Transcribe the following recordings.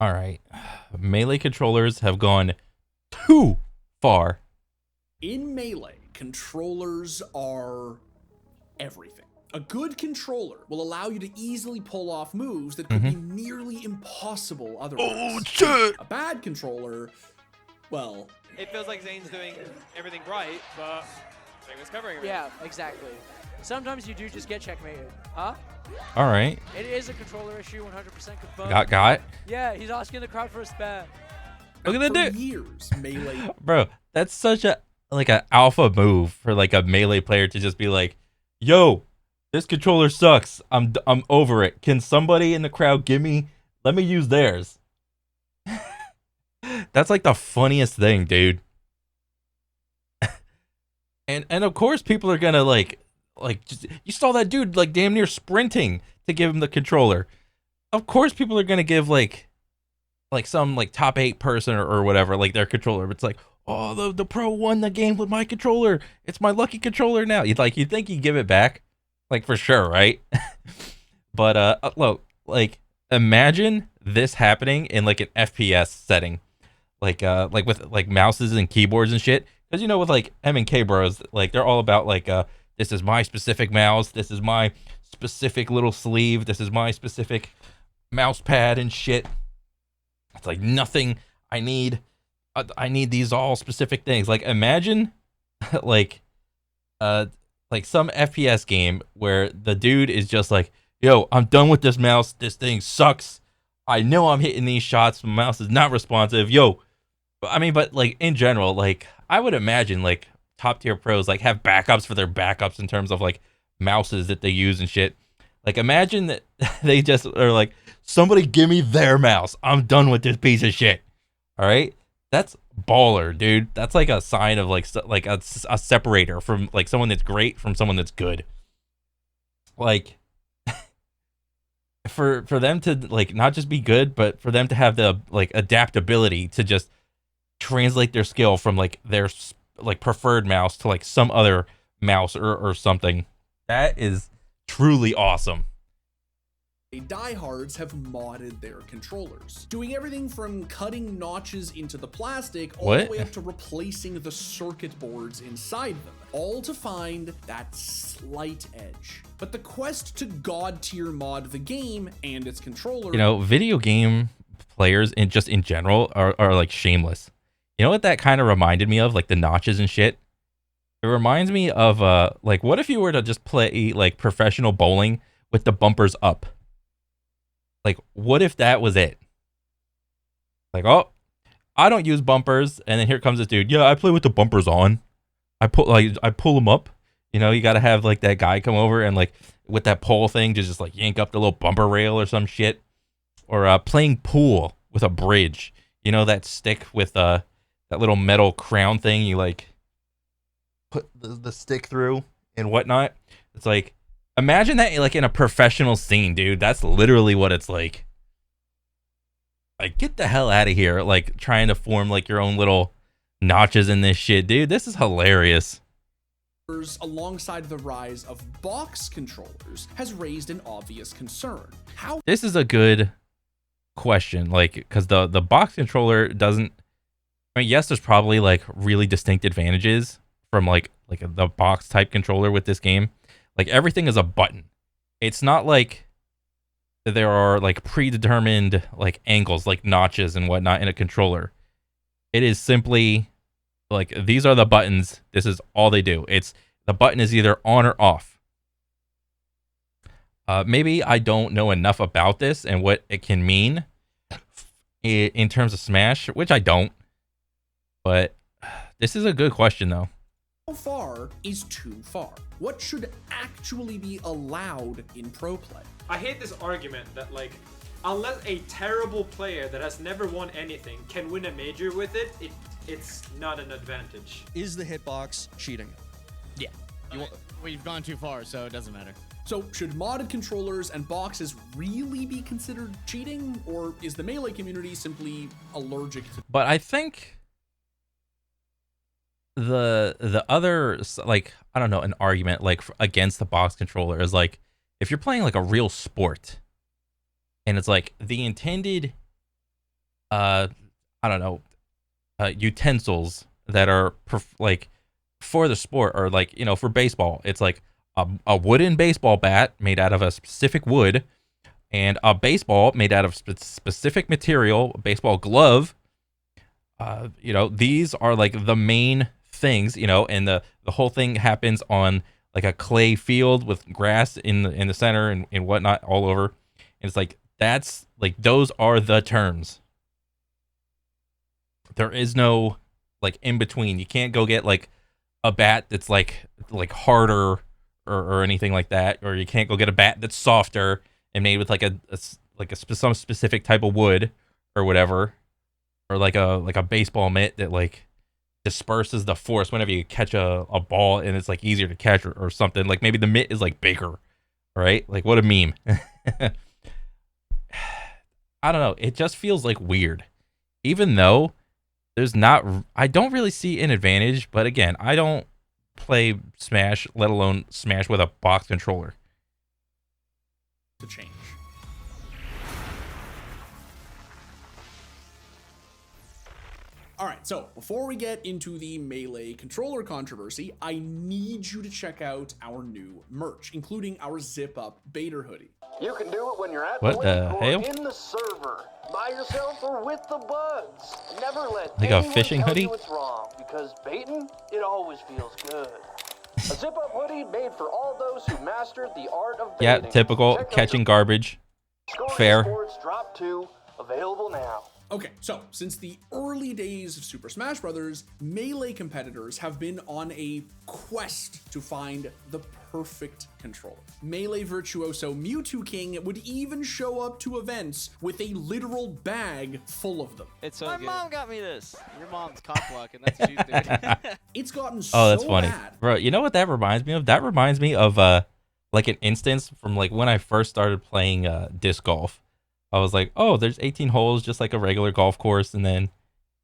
All right. Melee controllers have gone too far. In Melee, controllers are everything. A good controller will allow you to easily pull off moves that could Hmm. be nearly impossible Oh otherwise. shit! A bad controller, well, It feels like Zane's doing everything right, but Zane was covering everything. Yeah, exactly. Sometimes you do just get checkmated. Huh? All right. It is a controller issue, 100% confirmed. Got. Yeah, he's asking the crowd for a spare. Look at that for dude. years, Melee Bro, that's such a like an alpha move for like a melee player to just be like, "Yo, this controller sucks. I'm over it. Can somebody in the crowd let me use theirs?" That's like the funniest thing, dude. And of course people are gonna just, you saw that dude like damn near sprinting to give him the controller. Of course people are gonna give like some like top 8 person or whatever like their controller. It's like, oh, the pro won the game with my controller. It's my lucky controller now. You'd think he'd give it back, like for sure, right? But look, like imagine this happening in like an FPS setting, like with like mouses and keyboards and shit. Because you know with like M&K Bros, like they're all about like this is my specific mouse, this is my specific little sleeve, this is my specific mouse pad and shit. It's like nothing I need. I need these all specific things. Like imagine, like, uh, like some FPS game where the dude is just like, "Yo, I'm done with this mouse. This thing sucks. I know I'm hitting these shots. My mouse is not responsive. Yo." I mean, but like in general, like I would imagine like top tier pros like have backups for their backups in terms of like mouses that they use and shit. Like imagine that they just are like, somebody give me their mouse. I'm done with this piece of shit. All right, that's baller, dude. That's like a sign of like a separator from like someone that's great from someone that's good. Like for them to like not just be good, but for them to have the like adaptability to just translate their skill from like their like preferred mouse to like some other mouse or something. That is truly awesome. diehards have modded their controllers, doing everything from cutting notches into the plastic all What? the way up to replacing the circuit boards inside them, all to find that slight edge. But the quest to god tier mod the game and its controller, You know, video game players in just in general are like shameless. You know what that kind of reminded me of, like the notches and shit. It reminds me of like what if you were to just play like professional bowling with the bumpers up? Like what if that was it? Like, oh, I don't use bumpers, and then here comes this dude. Yeah, I play with the bumpers on. I pull them up. You know, you got to have like that guy come over and like with that pole thing to just like yank up the little bumper rail or some shit. Or playing pool with a bridge. You know that stick with that little metal crown thing you like put the stick through and whatnot. It's like imagine that like in a professional scene, dude. That's literally what it's like. Like get the hell out of here! Like trying to form like your own little notches in this shit, dude. This is hilarious. alongside the rise of box controllers, has raised an obvious concern. How This is a good question, like because the box controller doesn't. I mean, yes, there's probably like really distinct advantages from like the box type controller with this game. Like everything is a button. It's not like there are like predetermined like angles, like notches and whatnot in a controller. It is simply like these are the buttons. This is all they do. It's the button is either on or off. Maybe I don't know enough about this and what it can mean in terms of Smash, which I don't. But this is a good question, though. far is too far? What should actually be allowed in pro play? I hate this argument that like, unless a terrible player that has never won anything can win a major with it, it's not an advantage. Is the hitbox cheating? Yeah. We've gone too far, so it doesn't matter. So should modded controllers and boxes really be considered cheating, or is the Melee community simply allergic to But I think the other like I don't know an argument like against the box controller is like if you're playing like a real sport and it's like the intended I don't know, utensils that are like for the sport, or like, you know, for baseball, it's like a wooden baseball bat made out of a specific wood, and a baseball made out of specific material, a baseball glove. You know, these are like the main things, you know, and the whole thing happens on like a clay field with grass in the center and whatnot all over. And it's like, that's like, those are the terms. There is no like in between. You can't go get like a bat that's like harder or anything like that, or you can't go get a bat that's softer and made with like some specific type of wood or whatever, or like a baseball mitt that like disperses the force whenever you catch a ball, and it's like easier to catch, or something. Like maybe the mitt is like bigger, right? Like, what a meme. I don't know. It just feels like weird, even though I don't really see an advantage. But again, I don't play Smash, let alone Smash with a box controller. To change. All right, so before we get into the Melee controller controversy, I need you to check out our new merch, including our zip-up Bader hoodie. You can do it when you're at What the lake hell? or in the server, by yourself or with the buds. Never let Like a anyone fishing tell hoodie? you it's wrong, because baiting, it always feels good. A zip-up hoodie made for all those who mastered the art of Yeah, baiting. typical Check out catching the garbage. Score Fair. Sports Drop 2, available now. Okay, so since the early days of Super Smash Bros., Melee competitors have been on a quest to find the perfect controller. Melee virtuoso Mewtwo King would even show up to events with a literal bag full of them. It's so My good. mom got me this. Your mom's cock blocking. That's what she's doing. It's gotten Oh, that's so funny. bad. Bro, you know what that reminds me of? That reminds me of like an instance from like when I first started playing disc golf. I was like, oh, there's 18 holes, just like a regular golf course. And then,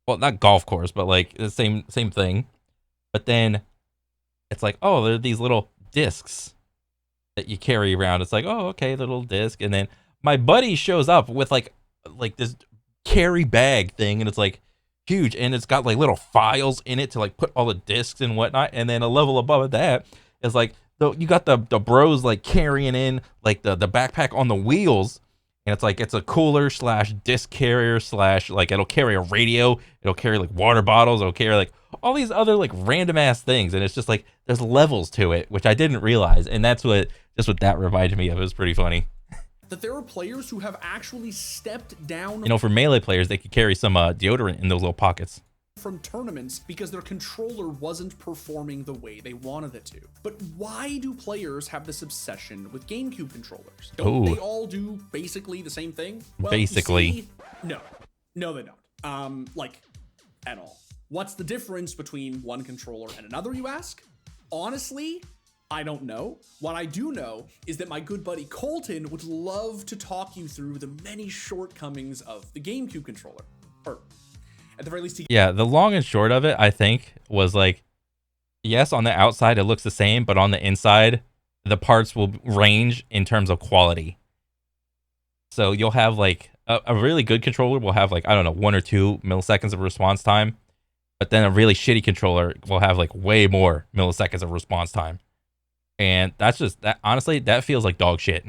well, not golf course, but like the same thing. But then it's like, oh, there are these little discs that you carry around. It's like, oh, okay, little disc. And then my buddy shows up with like this carry bag thing, and it's like huge, and it's got like little files in it to like put all the discs and whatnot. And then a level above that is like you got the bros like carrying in like the backpack on the wheels. And it's like, it's a cooler / disc carrier / like it'll carry a radio, it'll carry like water bottles, it'll carry like all these other like random ass things. And it's just like, there's levels to it, which I didn't realize. And that's what that reminded me of. It was pretty funny. That there are players who have actually stepped down You know, for Melee players, they could carry some deodorant in those little pockets. from tournaments because their controller wasn't performing the way they wanted it to. But why do players have this obsession with GameCube controllers? Don't Ooh. they all do basically the same thing? Well, Basically. you see, no, they don't. Like, at all. What's the difference between one controller and another, you ask? Honestly, I don't know. What I do know is that my good buddy Colton would love to talk you through the many shortcomings of the GameCube controller. Or, at the very least, Yeah, the long and short of it, I think, was like, yes, on the outside it looks the same, but on the inside, the parts will range in terms of quality. So you'll have like a really good controller will have like, I don't know, 1 or 2 milliseconds of response time, but then a really shitty controller will have like way more milliseconds of response time. And that's just that. Honestly, that feels like dog shit.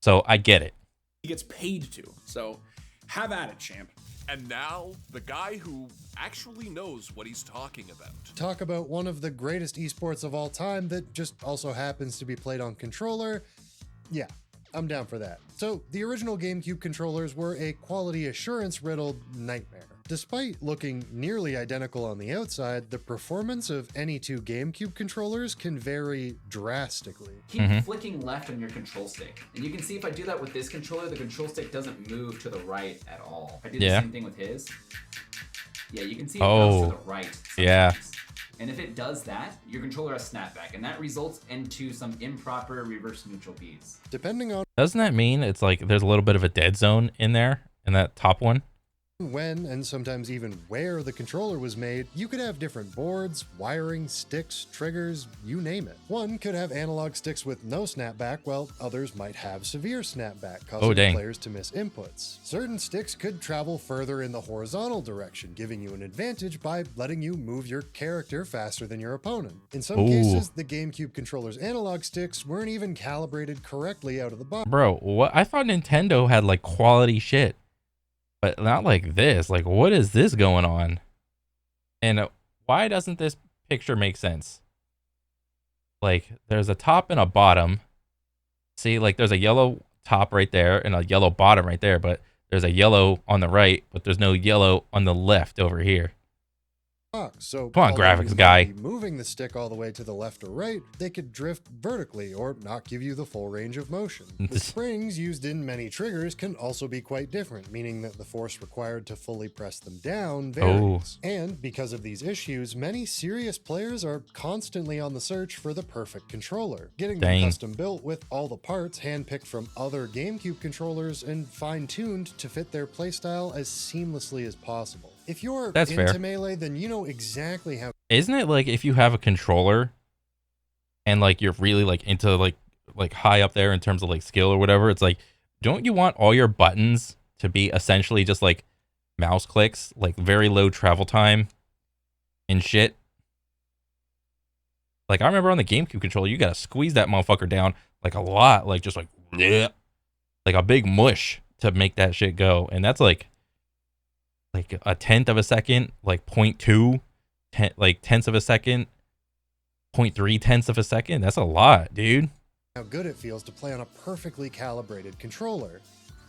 So I get it. he gets paid to. So, have at it, champ. And now, the guy who actually knows what he's talking about. Talk about one of the greatest esports of all time that just also happens to be played on controller. Yeah, I'm down for that. So, the original GameCube controllers were a quality assurance riddled nightmare. Despite looking nearly identical on the outside, the performance of any two GameCube controllers can vary drastically. Keep flicking left on your control stick. And you can see if I do that with this controller, the control stick doesn't move to the right at all. If I do the same thing with his, yeah, you can see it goes to the right sometimes. Yeah. And if it does that, your controller has snapback, and that results into some improper reverse neutral beats. Depending on... Doesn't that mean it's like there's a little bit of a dead zone in there, in that top one? when, and sometimes even where the controller was made, you could have different boards, wiring, sticks, triggers, you name it. One could have analog sticks with no snapback, while others might have severe snapback, causing players to miss inputs. Certain sticks could travel further in the horizontal direction, giving you an advantage by letting you move your character faster than your opponent. In some cases, the GameCube controller's analog sticks weren't even calibrated correctly out of the box. Bro, what? I thought Nintendo had like quality shit. But not like this. Like, what is this going on? And why doesn't this picture make sense? Like, there's a top and a bottom. See, like, there's a yellow top right there and a yellow bottom right there. But there's a yellow on the right, but there's no yellow on the left over here. So come on, graphics guy. Moving the stick all the way to the left or right, they could drift vertically or not give you the full range of motion. The springs used in many triggers can also be quite different, meaning that the force required to fully press them down varies. And because of these issues, many serious players are constantly on the search for the perfect controller, getting them custom built with all the parts handpicked from other GameCube controllers and fine-tuned to fit their playstyle as seamlessly as possible. If you're into Melee, then you know exactly how. Isn't it like if you have a controller and like you're really like into like high up there in terms of like skill or whatever, it's like, don't you want all your buttons to be essentially just like mouse clicks, like very low travel time and shit? Like I remember on the GameCube controller, you gotta squeeze that motherfucker down like a lot, like just like bleh, like a big mush to make that shit go, and that's like a tenth of a second, like 0.2, like tenths of a second, 0.3 tenths of a second. That's a lot, dude. How good it feels to play on a perfectly calibrated controller.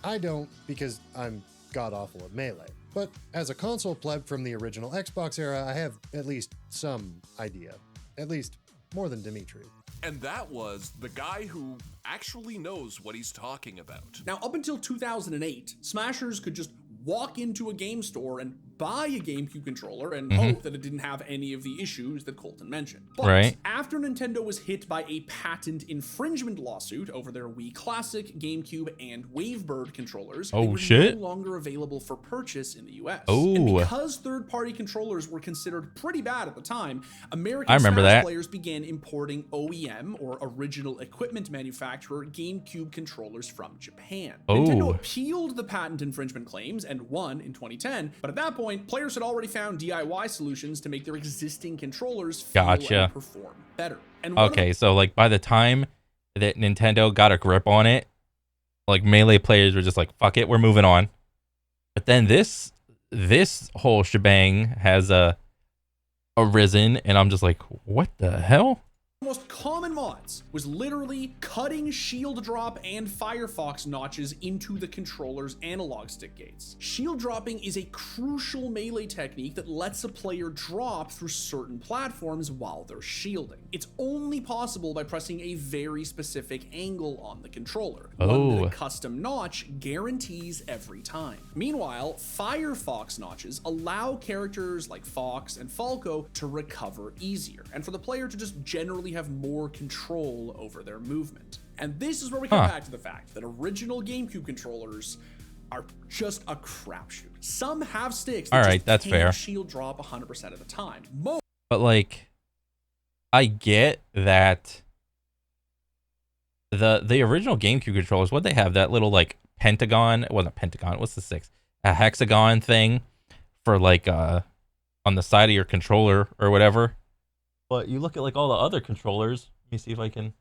I don't, because I'm god-awful at Melee. But as a console pleb from the original Xbox era, I have at least some idea. At least more than Dimitri. And that was the guy who actually knows what he's talking about. Now, up until 2008, Smashers could just walk into a game store and buy a GameCube controller and hope that it didn't have any of the issues that Colton mentioned. But after Nintendo was hit by a patent infringement lawsuit over their Wii Classic, GameCube, and Wavebird controllers, they were no longer available for purchase in the US. And because third-party controllers were considered pretty bad at the time, American Smash players began importing OEM, or original equipment manufacturer, GameCube controllers from Japan. Nintendo appealed the patent infringement claims and won in 2010, but at that point, players had already found DIY solutions to make their existing controllers feel and perform better. And so like by the time that Nintendo got a grip on it, like Melee players were just like, fuck it, we're moving on. But then this whole shebang has arisen, and I'm just like, what the hell? Most common mods was literally cutting shield drop and Firefox notches into the controller's analog stick gates. Shield dropping is a crucial Melee technique that lets a player drop through certain platforms while they're shielding. It's only possible by pressing a very specific angle on the controller, one that a custom notch guarantees every time. Meanwhile, Firefox notches allow characters like Fox and Falco to recover easier, and for the player to just generally have more control over their movement. And this is where we come back to the fact that original GameCube controllers are just a crapshoot. Some have sticks that just can't shield drop 100% of the time. But like, I get that the original GameCube controllers, what they have, that little like pentagon, it wasn't a pentagon, what's the six? A hexagon thing for like on the side of your controller or whatever. But you look at like all the other controllers. Let me see if I can.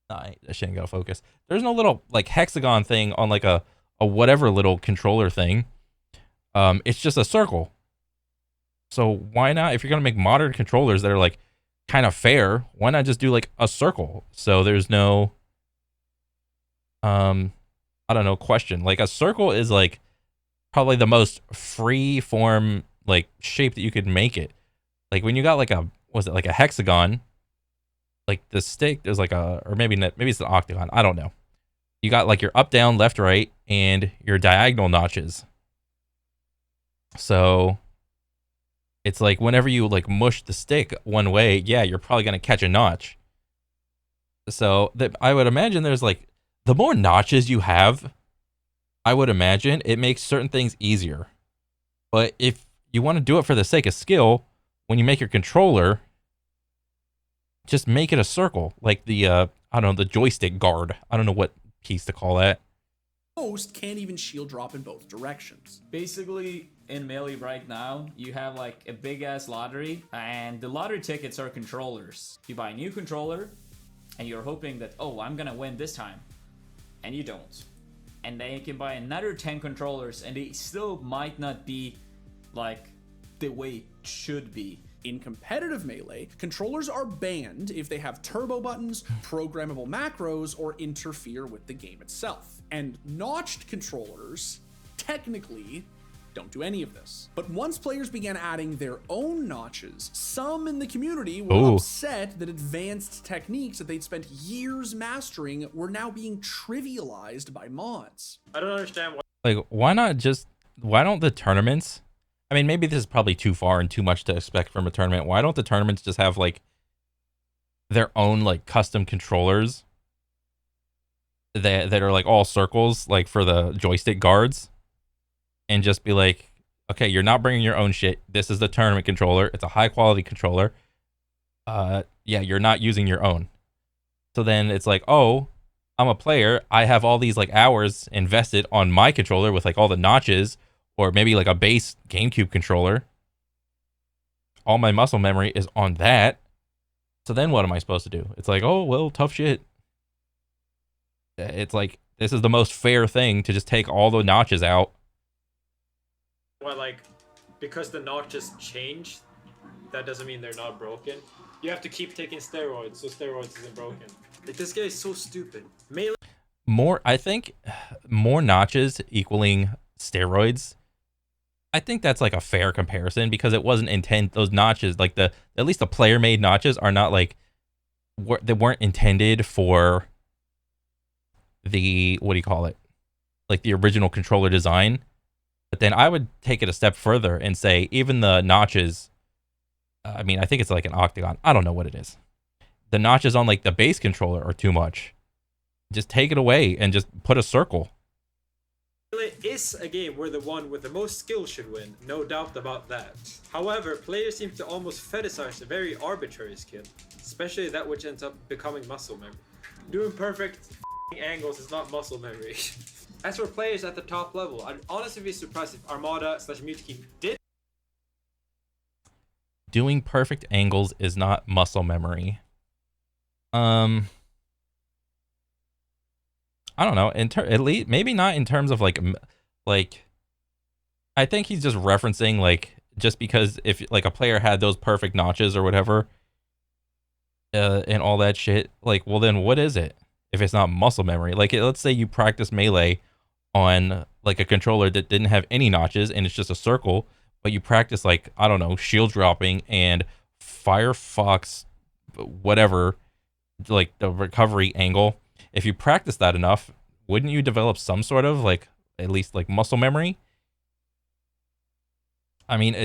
Nah, that shit ain't gonna focus. There's no little like hexagon thing on like a whatever little controller thing. It's just a circle. So why not, if you're gonna make modern controllers that are like kind of fair, why not just do like a circle? So there's no I don't know, question. Like a circle is like probably the most free form like shape that you could make it. Like when you got like was it like a hexagon? Like the stick, there's like or maybe it's an octagon. I don't know. You got like your up, down, left, right, and your diagonal notches. So it's like whenever you like mush the stick one way, yeah, you're probably gonna catch a notch. So I would imagine there's like, the more notches you have, I would imagine it makes certain things easier. But if you want to do it for the sake of skill, when you make your controller, just make it a circle, like the I don't know, the joystick guard. I don't know what piece to call that. Most can't even shield drop in both directions. Basically, in Melee right now, you have like a big ass lottery, and the lottery tickets are controllers. You buy a new controller, and you're hoping that, oh, I'm gonna win this time, and you don't. And then you can buy another 10 controllers, and they still might not be like the way it should be. In competitive Melee, controllers are banned if they have turbo buttons, programmable macros, or interfere with the game itself. And notched controllers, technically, don't do any of this. But once players began adding their own notches, some in the community were upset that advanced techniques that they'd spent years mastering were now being trivialized by mods. I don't understand why. Like, why don't the tournaments, I mean, maybe this is probably too far and too much to expect from a tournament. Why don't the tournaments just have like their own like custom controllers that are like all circles, like for the joystick guards, and just be like, okay, you're not bringing your own shit. This is the tournament controller. It's a high quality controller. Yeah, you're not using your own. So then it's like, oh, I'm a player. I have all these like hours invested on my controller with like all the notches, or maybe like a base GameCube controller. All my muscle memory is on that. So then what am I supposed to do? It's like, oh, well, tough shit. It's like, this is the most fair thing to just take all the notches out. Well, like, because the notches change, that doesn't mean they're not broken. You have to keep taking steroids, so steroids isn't broken. Like, this guy is so stupid. I think more notches equaling steroids, I think that's like a fair comparison, because it wasn't intended. Those notches, like at least the player made notches, are not like, they weren't intended for the, what do you call it? Like the original controller design. But then I would take it a step further and say even the notches, I mean, I think it's like an octagon. I don't know what it is. The notches on like the base controller are too much. Just take it away and just put a circle. It is a game where the one with the most skill should win, no doubt about that. However, players seem to almost fetishize a very arbitrary skill, especially that which ends up becoming muscle memory. Doing perfect angles is not muscle memory. As for players at the top level, I'd honestly be surprised if Armada/Mutiki did. Doing perfect angles is not muscle memory. I don't know. At least maybe not in terms of like I think he's just referencing like, just because if like a player had those perfect notches or whatever, and all that shit, like, well then what is it if it's not muscle memory? Like, let's say you practice Melee on like a controller that didn't have any notches and it's just a circle, but you practice like, I don't know, shield dropping and Firefox whatever, like the recovery angle. If you practice that enough, wouldn't you develop some sort of like, at least like muscle memory? I mean,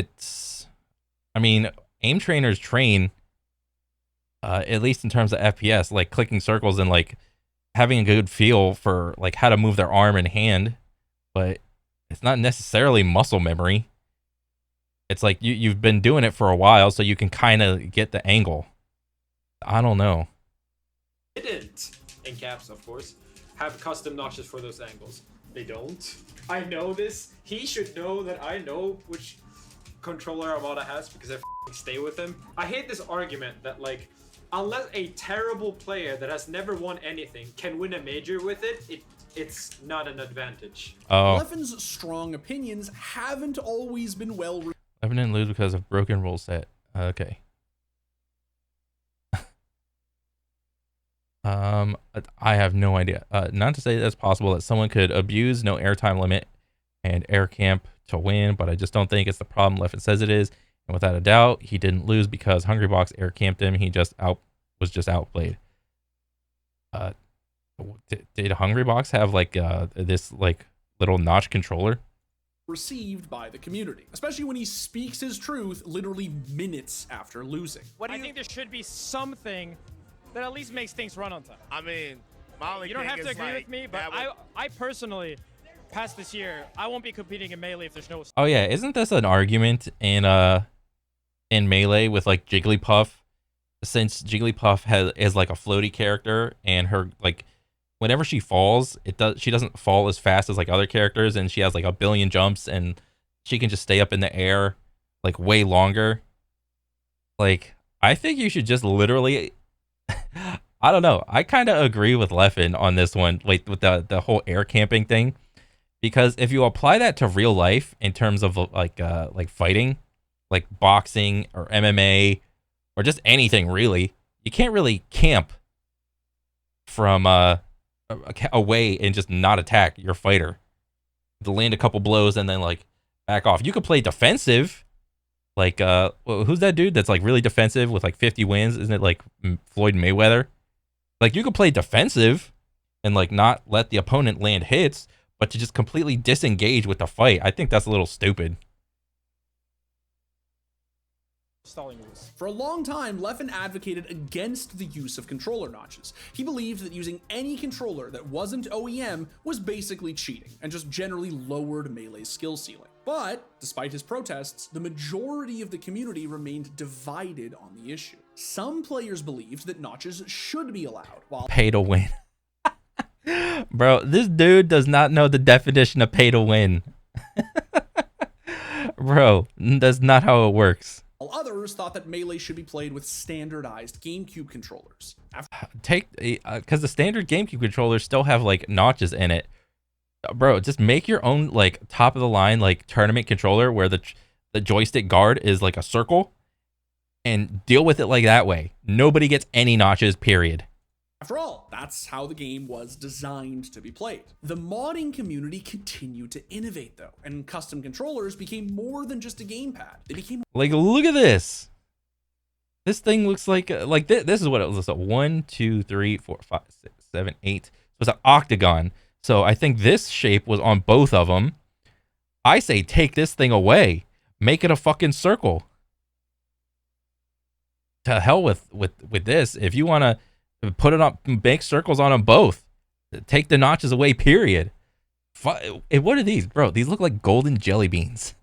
aim trainers train, at least in terms of FPS, like clicking circles and like having a good feel for like how to move their arm and hand, but it's not necessarily muscle memory. It's like you've been doing it for a while, so you can kind of get the angle. I don't know. Didn't, in caps of course, have custom notches for those angles. They don't. I know this. He should know that I know which controller Armada has because I stay with him. I hate this argument that like, unless a terrible player that has never won anything can win a major with it, it's not an advantage. Oh. Leffen's strong opinions haven't always been well. Leffen didn't lose because of broken rule set. Okay. I have no idea. Not to say that's possible that someone could abuse no airtime limit and air camp to win, but I just don't think it's the problem Leffen says it is. And without a doubt, he didn't lose because Hungrybox air camped him. He was just outplayed. Did Hungrybox have like this like little notch controller? Received by the community, especially when he speaks his truth literally minutes after losing. I think there should be something that at least makes things run on time. I mean, my only you don't thing have to is, agree like, with me, but I personally past this year, I won't be competing in Melee if there's no... Oh yeah, isn't this an argument in Melee with like Jigglypuff? Since Jigglypuff is like a floaty character, and her like whenever she falls, she doesn't fall as fast as like other characters, and she has like a billion jumps, and she can just stay up in the air like way longer. Like, I think you should just literally I don't know. I kind of agree with Leffen on this one, like with the whole air camping thing, because if you apply that to real life in terms of like fighting, like boxing or MMA or just anything really, you can't really camp from away and just not attack your fighter. To land a couple blows and then like back off. You could play defensive, like who's that dude that's like really defensive with like 50 wins? Isn't it like Floyd Mayweather? Like, you could play defensive and like not let the opponent land hits, but to just completely disengage with the fight, I think that's a little stupid. Stalling rules. For a long time, Leffen advocated against the use of controller notches. He believed that using any controller that wasn't OEM was basically cheating and just generally lowered Melee's skill ceiling. But despite his protests, the majority of the community remained divided on the issue. Some players believed that notches should be allowed, while Pay to win. Bro, this dude does not know the definition of pay to win. Bro, that's not how it works. Others thought that Melee should be played with standardized GameCube controllers. Because the standard GameCube controllers still have like notches in it. Bro, just make your own like top of the line like tournament controller where the joystick guard is like a circle, and deal with it like that way. Nobody gets any notches, period. After all, that's how the game was designed to be played. The modding community continued to innovate though, and custom controllers became more than just a gamepad. They became like, look at this. This thing looks like this is what it looks like. 1, 2, 3, 4, 5, 6, 7, 8. So it's an octagon. So I think this shape was on both of them. I say take this thing away. Make it a fucking circle. To hell with this. If you want to put it on, make circles on them both. Take the notches away, period. What are these? Bro, these look like golden jelly beans.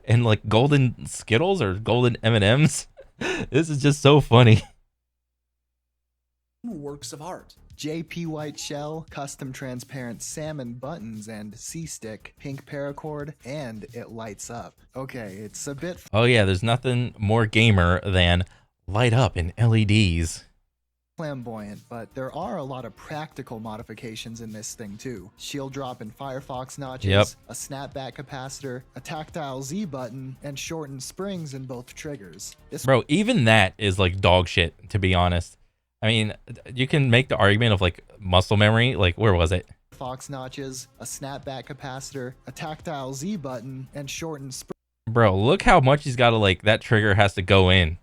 And like golden Skittles or golden M&Ms. This is just so funny. works of art. JP White shell, custom transparent salmon buttons, and C-stick, pink paracord, and it lights up. Okay, it's a bit Oh yeah, there's nothing more gamer than light up in LEDs. flamboyant, but there are a lot of practical modifications in this thing too. Shield drop and Firefox notches, a snapback capacitor, a tactile Z button, and shortened springs in both triggers. Bro, even that is like dog shit, to be honest. I mean, you can make the argument of like muscle memory, like where was it? Fox notches, a snapback capacitor, a tactile Z button, and shortened springs. Bro, look how much he's got to like, that trigger has to go in.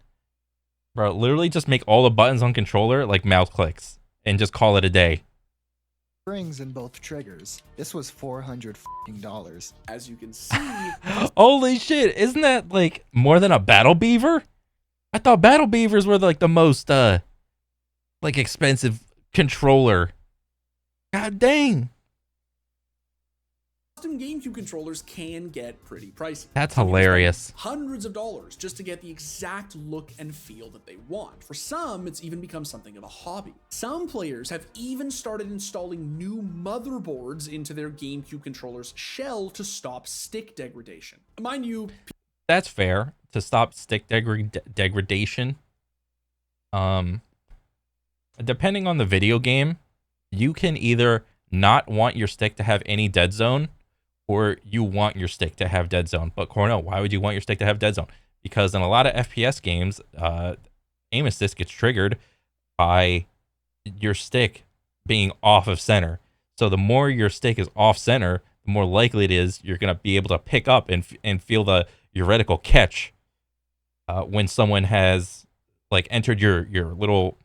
Bro, literally just make all the buttons on controller like mouse clicks and just call it a day. Springs in both triggers. This was $400. As you can see, holy shit, isn't that like more than a Battle Beaver? I thought Battle Beavers were like the most like expensive controller. God dang. custom GameCube controllers can get pretty pricey. That's Some people spend hilarious. hundreds of dollars just to get the exact look and feel that they want. For some, it's even become something of a hobby. Some players have even started installing new motherboards into their GameCube controller's shell to stop stick degradation. Mind you, That's fair, to stop stick degradation. Depending on the video game, you can either not want your stick to have any dead zone, or you want your stick to have dead zone. But Cornel, why would you want your stick to have dead zone? Because in a lot of FPS games, aim assist gets triggered by your stick being off of center. So the more your stick is off center, the more likely it is you're going to be able to pick up and feel the your reticle catch when someone has like entered your little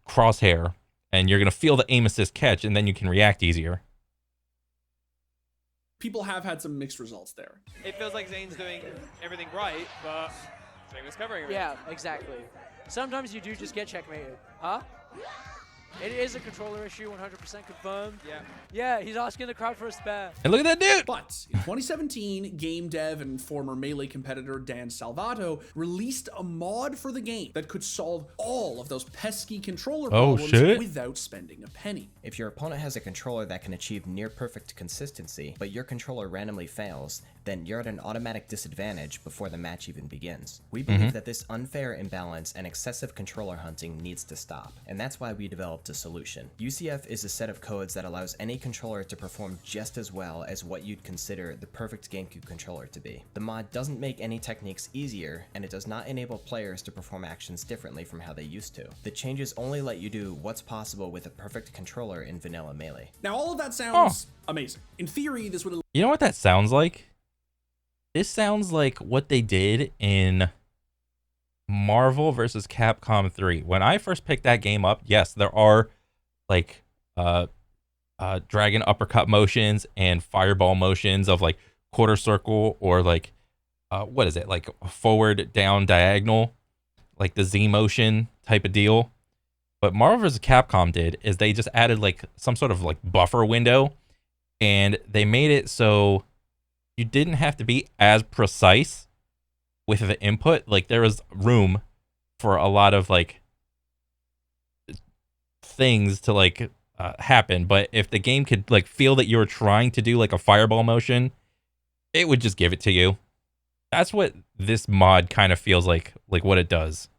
crosshair, and you're going to feel the aim assist catch, and then you can react easier. people have had some mixed results there. It feels like Zane's doing everything right, but Zane was covering him. Yeah, exactly. Sometimes you do just get checkmated. Huh? It is a controller issue, 100% confirmed. Yeah. Yeah, he's asking the crowd for a spare. And look at that dude. But in 2017, game dev and former Melee competitor Dan Salvato released a mod for the game that could solve all of those pesky controller problems without spending a penny. If your opponent has a controller that can achieve near perfect consistency, but your controller randomly fails, then you're at an automatic disadvantage before the match even begins. We believe that this unfair imbalance and excessive controller hunting needs to stop, and that's why we developed a solution. UCF is a set of codes that allows any controller to perform just as well as what you'd consider the perfect GameCube controller to be. The mod doesn't make any techniques easier, and it does not enable players to perform actions differently from how they used to. The changes only let you do what's possible with a perfect controller in vanilla Melee. Now all of that sounds amazing. In theory, this would... You know what that sounds like? This sounds like what they did in Marvel vs. Capcom 3. When I first picked that game up, yes, there are like dragon uppercut motions and fireball motions of like quarter circle or like what is it, like forward down diagonal, like the Z motion type of deal. But Marvel vs. Capcom did is they just added like some sort of like buffer window, and they made it so you didn't have to be as precise with the input. Like there was room for a lot of like things to like happen, but if the game could like feel that you were trying to do like a fireball motion, it would just give it to you. That's what this mod kind of feels like what it does.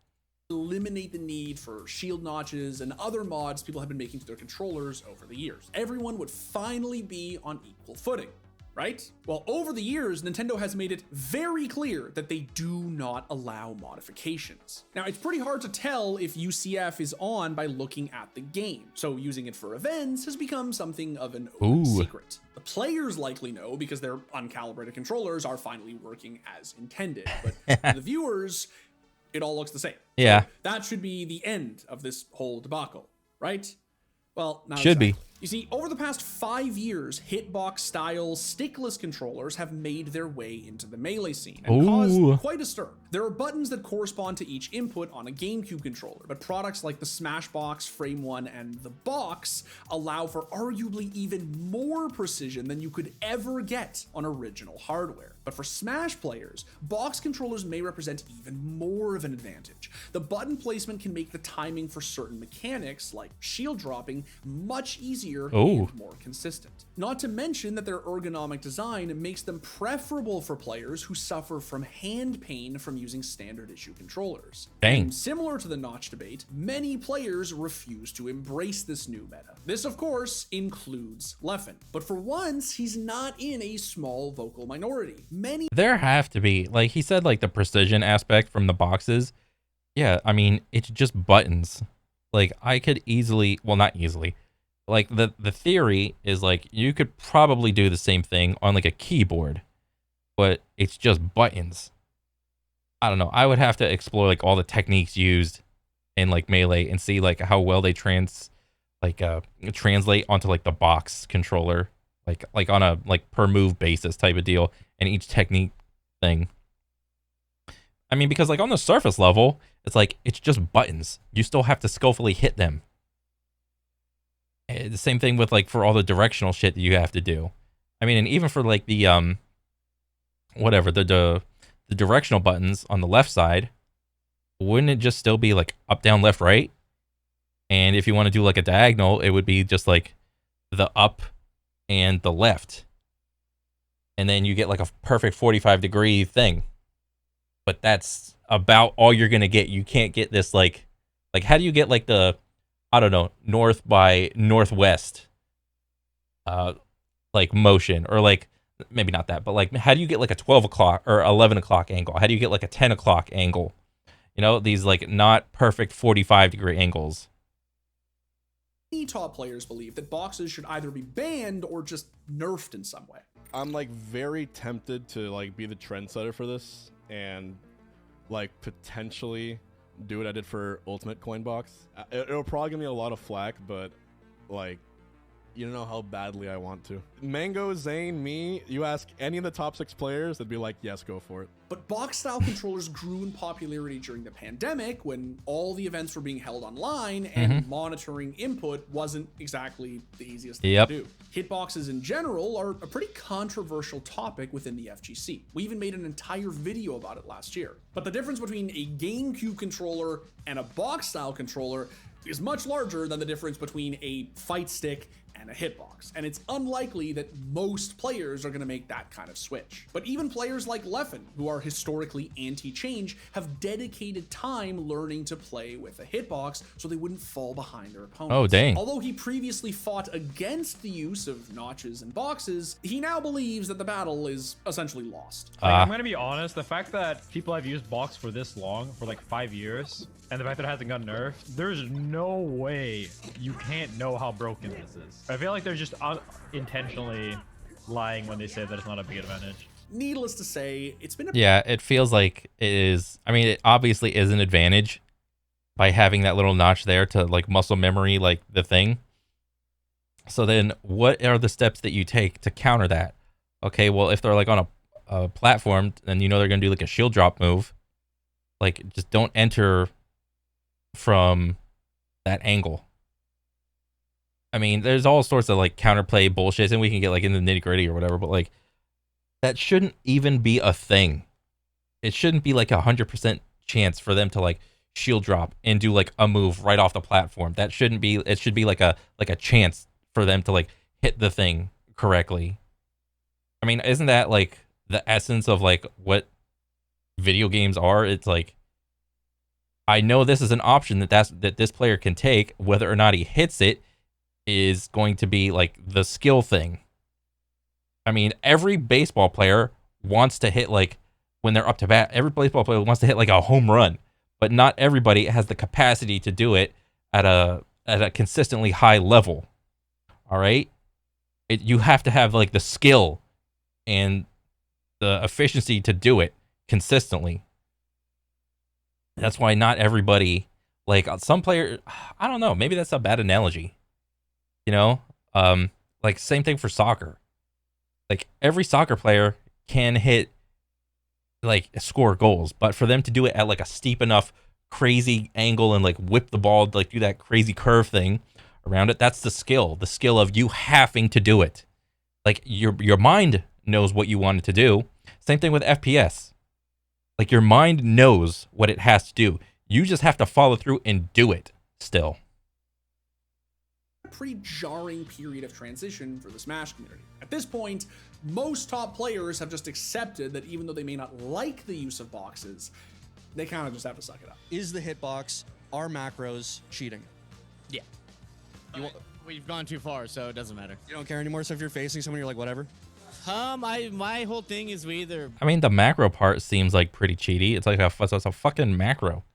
Eliminate the need for shield notches and other mods people have been making to their controllers over the years. Everyone would finally be on equal footing, right? Well, over the years, Nintendo has made it very clear that they do not allow modifications. Now, it's pretty hard to tell if UCF is on by looking at the game, so using it for events has become something of an open secret. The players likely know because their uncalibrated controllers are finally working as intended, but for the viewers, it all looks the same. Yeah. So that should be the end of this whole debacle, right? Well, not should exactly. be. You see, over the past 5 years, hitbox-style stickless controllers have made their way into the Melee scene and caused quite a stir. There are buttons that correspond to each input on a GameCube controller, but products like the Smashbox, Frame 1, and the Box allow for arguably even more precision than you could ever get on original hardware. But for Smash players, box controllers may represent even more of an advantage. The button placement can make the timing for certain mechanics, like shield dropping, much easier and more consistent. Not to mention that their ergonomic design makes them preferable for players who suffer from hand pain from using standard issue controllers. Dang. And similar to the notch debate, many players refuse to embrace this new meta. This, of course, includes Leffen. But for once, he's not in a small vocal minority. There have to be, like he said, like the precision aspect from the boxes. Yeah, I mean, it's just buttons. Like I could easily, well, not easily. Like the theory is like you could probably do the same thing on like a keyboard, but it's just buttons. I don't know. I would have to explore like all the techniques used in like Melee and see like how well they translate onto like the box controller, like on a like per move basis type of deal, and each technique thing. I mean, because like on the surface level, it's like it's just buttons. You still have to skillfully hit them. The same thing with like for all the directional shit that you have to do. I mean, and even for like the the directional buttons on the left side, wouldn't it just still be like up, down, left, right? And if you want to do like a diagonal, it would be just like the up and the left. And then you get like a perfect 45-degree thing. But that's about all you're going to get. You can't get this like how do you get like the, I don't know, north by northwest like motion, or like maybe not that, but like how do you get like a 12 o'clock or 11 o'clock angle? How do you get like a 10 o'clock angle? You know, these like not perfect 45-degree angles. Many top players believe that boxes should either be banned or just nerfed in some way. I'm like very tempted to like be the trendsetter for this and like potentially do what I did for Ultimate Coin Box. It'll probably give me a lot of flack, but like, You don't know how badly I want to. Mango, Zane, me, you ask any of the top 6 players, they'd be like, yes, go for it. But box-style controllers grew in popularity during the pandemic when all the events were being held online and monitoring input wasn't exactly the easiest thing to do. Hitboxes in general are a pretty controversial topic within the FGC. We even made an entire video about it last year. But the difference between a GameCube controller and a box-style controller is much larger than the difference between a fight stick and a hitbox, and it's unlikely that most players are going to make that kind of switch. But even players like Leffen, who are historically anti-change, have dedicated time learning to play with a hitbox so they wouldn't fall behind their opponents. Oh, dang. Although he previously fought against the use of notches and boxes, he now believes that the battle is essentially lost. I'm going to be honest, the fact that people have used box for this long, for like 5 years, and the fact that it hasn't gotten nerfed, there's no way you can't know how broken this is. I feel like they're just intentionally lying when they say that it's not a big advantage. Needless to say, it's been a Yeah, it feels like it is. I mean, it obviously is an advantage by having that little notch there to like muscle memory, like the thing. So then what are the steps that you take to counter that? Okay, well, if they're like on a platform and you know they're going to do like a shield drop move, like just don't enter from that angle. I mean, there's all sorts of like counterplay bullshit, and we can get like in the nitty gritty or whatever, but like that shouldn't even be a thing. It shouldn't be like 100% chance for them to like shield drop and do like a move right off the platform. That shouldn't be. It should be like a chance for them to like hit the thing correctly. I mean, isn't that like the essence of like what video games are? It's like, I know this is an option that this player can take. Whether or not he hits it is going to be like the skill thing. I mean, every baseball player wants to hit like when they're up to bat. Every baseball player wants to hit like a home run, but not everybody has the capacity to do it at a consistently high level. All right, you have to have like the skill and the efficiency to do it consistently. That's why not everybody, like some player, I don't know, maybe that's a bad analogy. You know, like same thing for soccer. Like every soccer player can hit, like score goals, but for them to do it at like a steep enough, crazy angle and like whip the ball, like do that crazy curve thing around it, that's the skill of you having to do it. Like your mind knows what you want it to do. Same thing with FPS. Like your mind knows what it has to do. You just have to follow through and do it still. Pretty jarring period of transition for the Smash community. At this point, most top players have just accepted that even though they may not like the use of boxes, they kind of just have to suck it up. Is the hitbox, are macros cheating? Yeah. We've gone too far, so it doesn't matter. You don't care anymore, so if you're facing someone, you're like, whatever? My whole thing is we either... I mean, the macro part seems like pretty cheaty. It's like it's a fucking macro.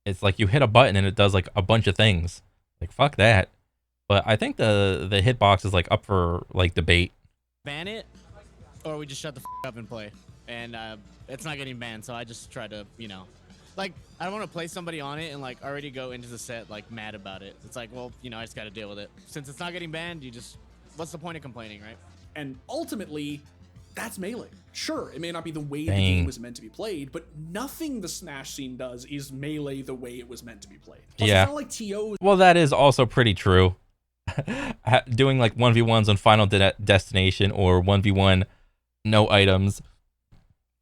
It's like you hit a button and it does like a bunch of things. Like, fuck that. But I think the hitbox is like up for like debate. Ban it, or we just shut the up and play. And it's not getting banned, so I just try to, you know, like I don't want to play somebody on it and like already go into the set like mad about it. It's like, well, you know, I just got to deal with it. Since it's not getting banned, what's the point of complaining, right? And ultimately, that's Melee. Sure, it may not be the way the game was meant to be played, but nothing the Smash scene does is Melee the way it was meant to be played. Plus, yeah. It's not like TO. Well, that is also pretty true. Doing like 1v1s on Final Destination or 1v1 no items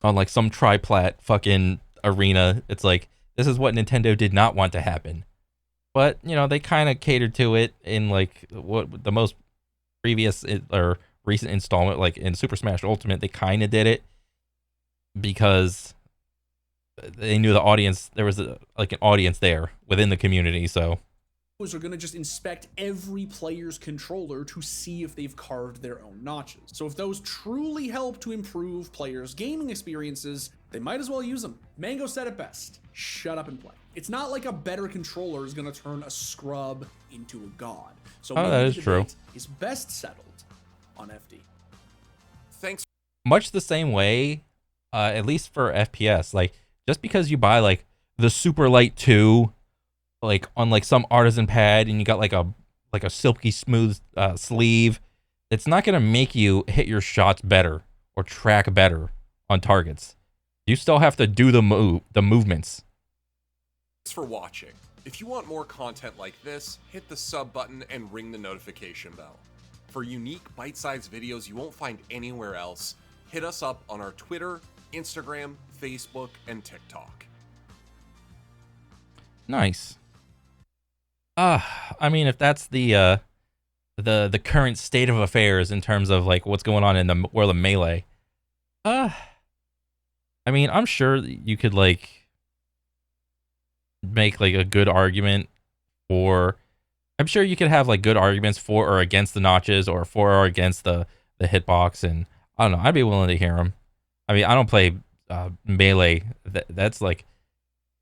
on like some triplat fucking arena. It's like, this is what Nintendo did not want to happen. But, you know, they kind of catered to it in like what the most previous or recent installment, like in Super Smash Ultimate, they kind of did it because they knew the audience, there was like an audience there within the community, so are going to just inspect every player's controller to see if they've carved their own notches. So if those truly help to improve players' gaming experiences, they might as well use them. Mango said it best: shut up and play. It's not like a better controller is going to turn a scrub into a god. So that is true. Is best settled on FD. Thanks. Much the same way, at least for FPS, like just because you buy like the Super Light 2 like on like some artisan pad and you got like a like a silky smooth sleeve. It's not gonna make you hit your shots better or track better on targets. You still have to do the movements. Thanks for watching. If you want more content like this, hit the sub button and ring the notification bell. For unique bite-sized videos you won't find anywhere else, hit us up on our Twitter, Instagram, Facebook, and TikTok. Nice. I mean, if that's the current state of affairs in terms of like what's going on in the world of Melee, I mean, I'm sure you could like make like a good argument for. I'm sure you could have like good arguments for or against the notches or for or against the hitbox, and I don't know. I'd be willing to hear them. I mean, I don't play Melee. That's like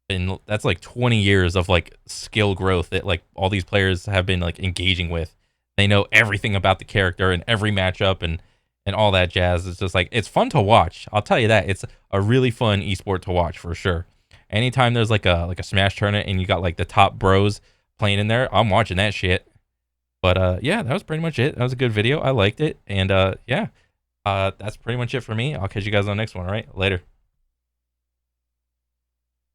20 years of like skill growth that like all these players have been like engaging with. They know everything about the character and every matchup and all that jazz. It's just like, it's fun to watch. I'll tell you that. It's a really fun esport to watch for sure. Anytime there's like a Smash tournament and you got like the top bros playing in there, I'm watching that shit. But yeah, that was pretty much it. That was a good video. I liked it. And yeah, that's pretty much it for me. I'll catch you guys on the next one. All right, later.